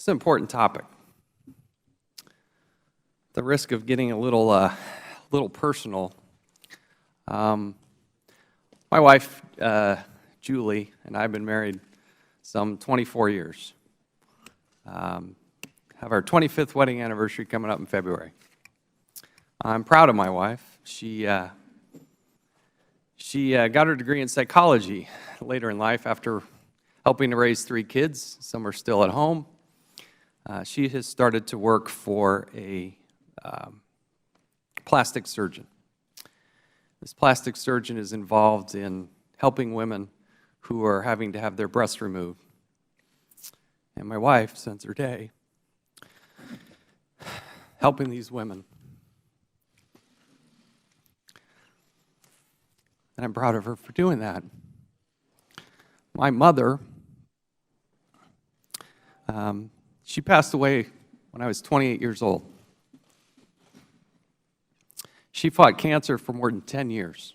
It's an important topic. The risk of getting a little personal. My wife, Julie, and I have been married some 24 years. Have our 25th wedding anniversary coming up in February. I'm proud of my wife. She got her degree in psychology later in life after helping to raise 3 kids. Some are still at home. She has started to work for a plastic surgeon. This plastic surgeon is involved in helping women who are having to have their breasts removed. And my wife spends her day helping these women. And I'm proud of her for doing that. My mother, she passed away when I was 28 years old. She fought cancer for more than 10 years.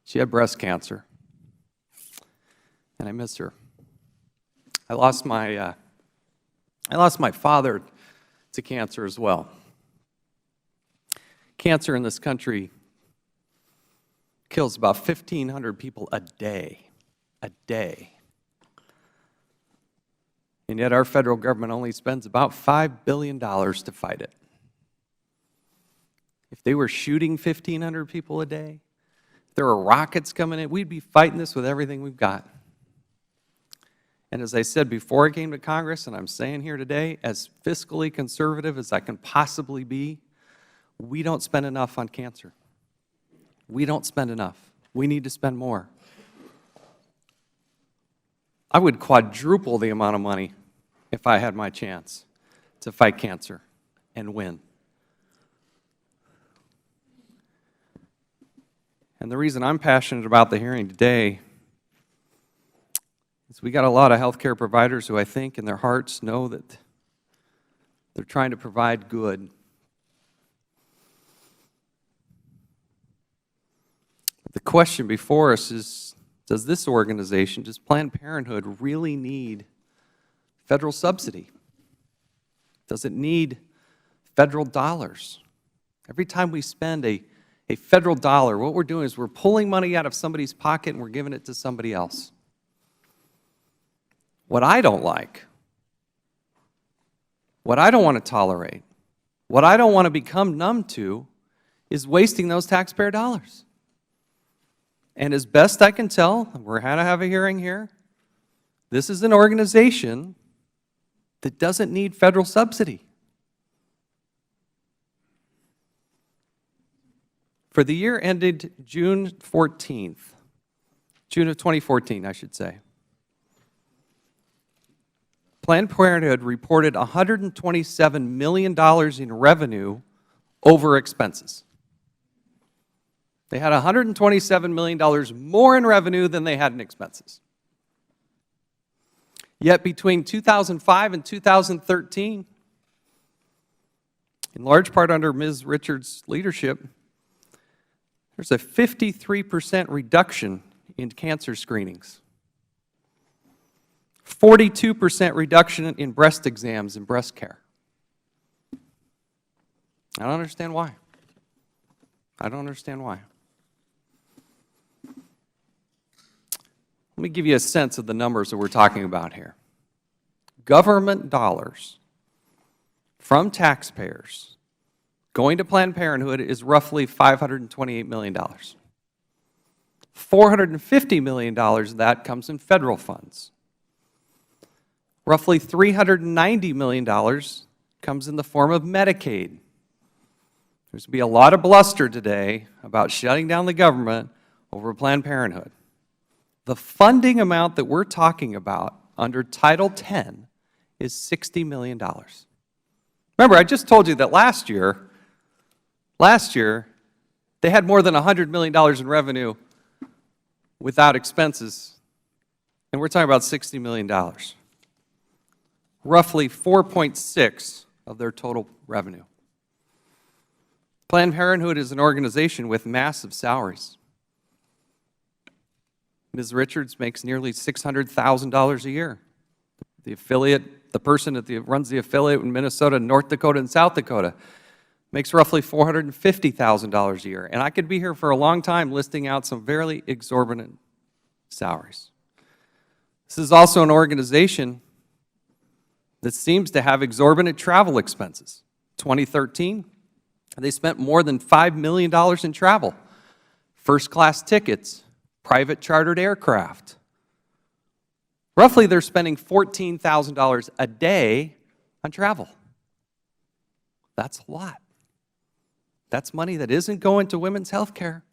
She had breast cancer, and I miss her. I lost my father to cancer as well. Cancer in this country kills about 1,500 people a day. And yet our federal government only spends about $5 billion to fight it. If they were shooting 1,500 people a day, if there were rockets coming in, we'd be fighting this with everything we've got. And as I said before I came to Congress, and I'm saying here today, as fiscally conservative as I can possibly be, we don't spend enough on cancer. We don't spend enough. We need to spend more. I would quadruple the amount of money if I had my chance to fight cancer and win. And the reason I'm passionate about the hearing today is we got a lot of healthcare providers who I think in their hearts know that they're trying to provide good. The question before us is, does this organization, does Planned Parenthood really need federal subsidy? Does it need federal dollars? Every time we spend a federal dollar, what we're doing is we're pulling money out of somebody's pocket and we're giving it to somebody else. What I don't like, what I don't want to tolerate, what I don't want to become numb to is wasting those taxpayer dollars. And as best I can tell, we're going to have a hearing here, this is an organization that doesn't need federal subsidy. For the year ended June 14th, June of 2014, I should say, Planned Parenthood reported $127 million in revenue over expenses. They had $127 million more in revenue than they had in expenses. Yet between 2005 and 2013, in large part under Ms. Richards' leadership, there's a 53% reduction in cancer screenings, 42% reduction in breast exams and breast care. I don't understand why. I don't understand why. Let me give you a sense of the numbers that we're talking about here. Government dollars from taxpayers going to Planned Parenthood is roughly $528 million. $450 million of that comes in federal funds. Roughly $390 million comes in the form of Medicaid. There's going to be a lot of bluster today about shutting down the government over Planned Parenthood. The funding amount that we're talking about under Title X is $60 million. Remember, I just told you that last year, they had more than $100 million in revenue without expenses, and we're talking about $60 million. Roughly 4.6 of their total revenue. Planned Parenthood is an organization with massive salaries. Ms. Richards makes nearly $600,000 a year. The affiliate the person that runs the affiliate in Minnesota, North Dakota, and South Dakota, makes roughly $450,000 a year. And I could be here for a long time listing out some very exorbitant salaries. This is also an organization that seems to have exorbitant travel expenses. 2013, they spent more than $5 million in travel. First-class tickets, private chartered aircraft. Roughly, they're spending $14,000 a day on travel. That's a lot. That's money that isn't going to women's health care.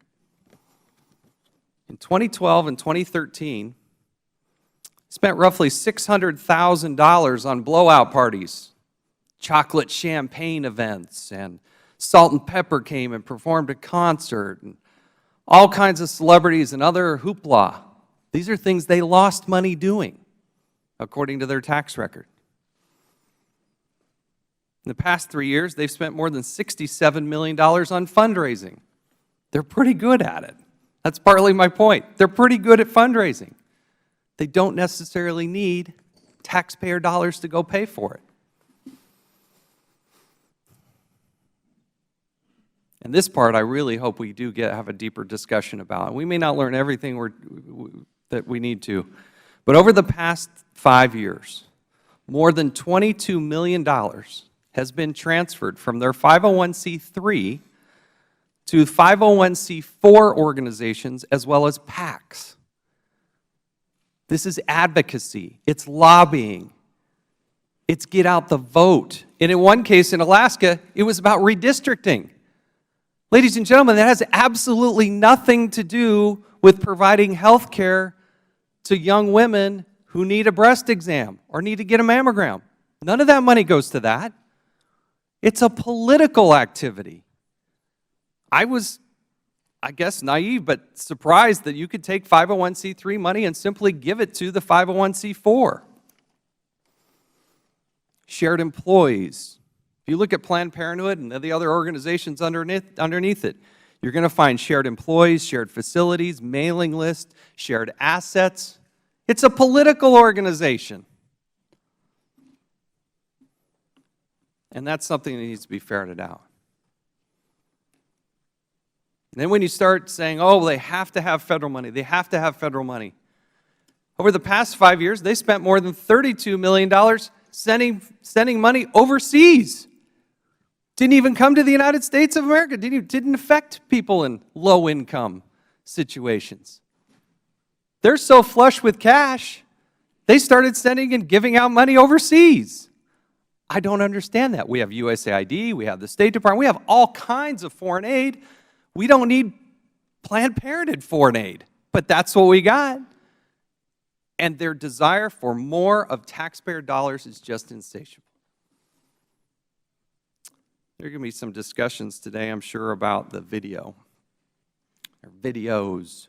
In 2012 and 2013, spent roughly $600,000 on blowout parties, chocolate champagne events, and Salt and Pepper came and performed a concert, and all kinds of celebrities and other hoopla. These are things they lost money doing, according to their tax record. In the past 3 years, they've spent more than $67 million on fundraising. They're pretty good at it. That's partly my point. They're pretty good at fundraising. They don't necessarily need taxpayer dollars to go pay for it. And this part, I really hope we do have a deeper discussion about. We may not learn everything that we need to, but over the past 5 years, more than $22 million has been transferred from their 501c3 to 501c4 organizations as well as PACs. This is advocacy, it's lobbying, it's get out the vote. And in one case in Alaska, it was about redistricting. Ladies and gentlemen, that has absolutely nothing to do with providing health care to young women who need a breast exam or need to get a mammogram. None of that money goes to that. It's a political activity. I was, I guess, naive but surprised that you could take 501c3 money and simply give it to the 501c4. Shared employees. If you look at Planned Parenthood and the other organizations underneath it, you're going to find shared employees, shared facilities, mailing lists, shared assets. It's a political organization. And that's something that needs to be ferreted out. And then when you start saying, oh, they have to have federal money, they have to have federal money. Over the past 5 years, they spent more than $32 million sending money overseas. Didn't even come to the United States of America. Didn't affect people in low-income situations. They're so flush with cash, they started sending and giving out money overseas. I don't understand that. We have USAID, we have the State Department, we have all kinds of foreign aid. We don't need Planned Parenthood foreign aid, but that's what we got. And their desire for more of taxpayer dollars is just insatiable. There are going to be some discussions today, I'm sure, about the video, or videos.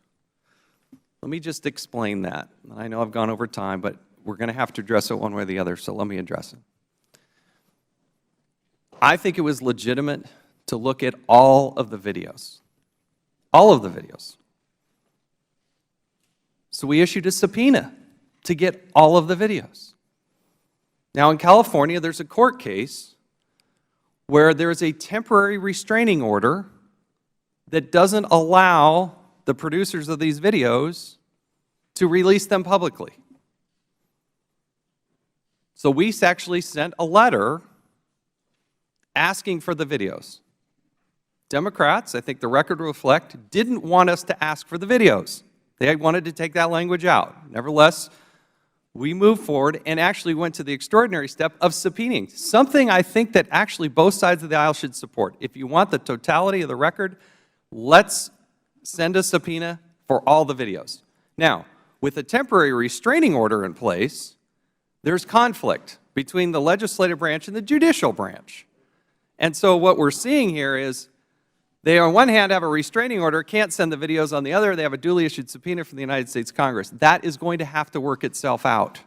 Let me just explain that. I know I've gone over time, but we're going to have to address it one way or the other, so let me address it. I think it was legitimate to look at all of the videos. All of the videos. So we issued a subpoena to get all of the videos. Now in California, there's a court case where there's a temporary restraining order that doesn't allow the producers of these videos to release them publicly. So we actually sent a letter asking for the videos. Democrats, I think the record will reflect, didn't want us to ask for the videos. They wanted to take that language out. Nevertheless, we moved forward and actually went to the extraordinary step of subpoenaing, something I think that actually both sides of the aisle should support. If you want the totality of the record, let's send a subpoena for all the videos. Now, with a temporary restraining order in place, there's conflict between the legislative branch and the judicial branch. And so what we're seeing here is they, on one hand, have a restraining order, can't send the videos. On the other, they have a duly issued subpoena from the United States Congress. That is going to have to work itself out.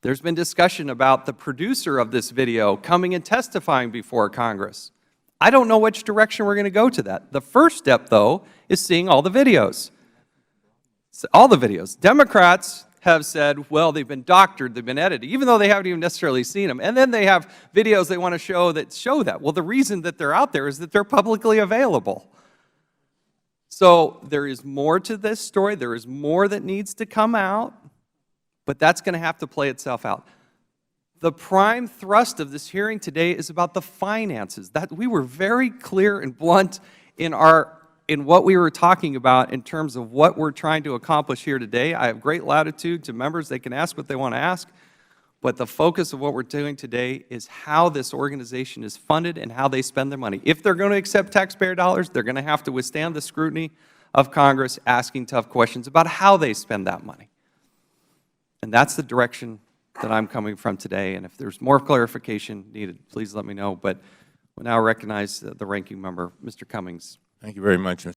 There's been discussion about the producer of this video coming and testifying before Congress. I don't know which direction we're going to go to that. The first step, though, is seeing all the videos. So all the videos. Democrats have said, well, they've been doctored, they've been edited, even though they haven't even necessarily seen them. And then they have videos they want to show that. Well, the reason that they're out there is that they're publicly available. So there is more to this story. There is more that needs to come out, but that's going to have to play itself out. The prime thrust of this hearing today is about the finances. That we were very clear and blunt in what we were talking about in terms of what we're trying to accomplish here today. I have great latitude to members. They can ask what they want to ask. But the focus of what we're doing today is how this organization is funded and how they spend their money. If they're going to accept taxpayer dollars, they're going to have to withstand the scrutiny of Congress asking tough questions about how they spend that money. And that's the direction that I'm coming from today. And if there's more clarification needed, please let me know. But we'll now recognize the ranking member, Mr. Cummings. Thank you very much, Mr.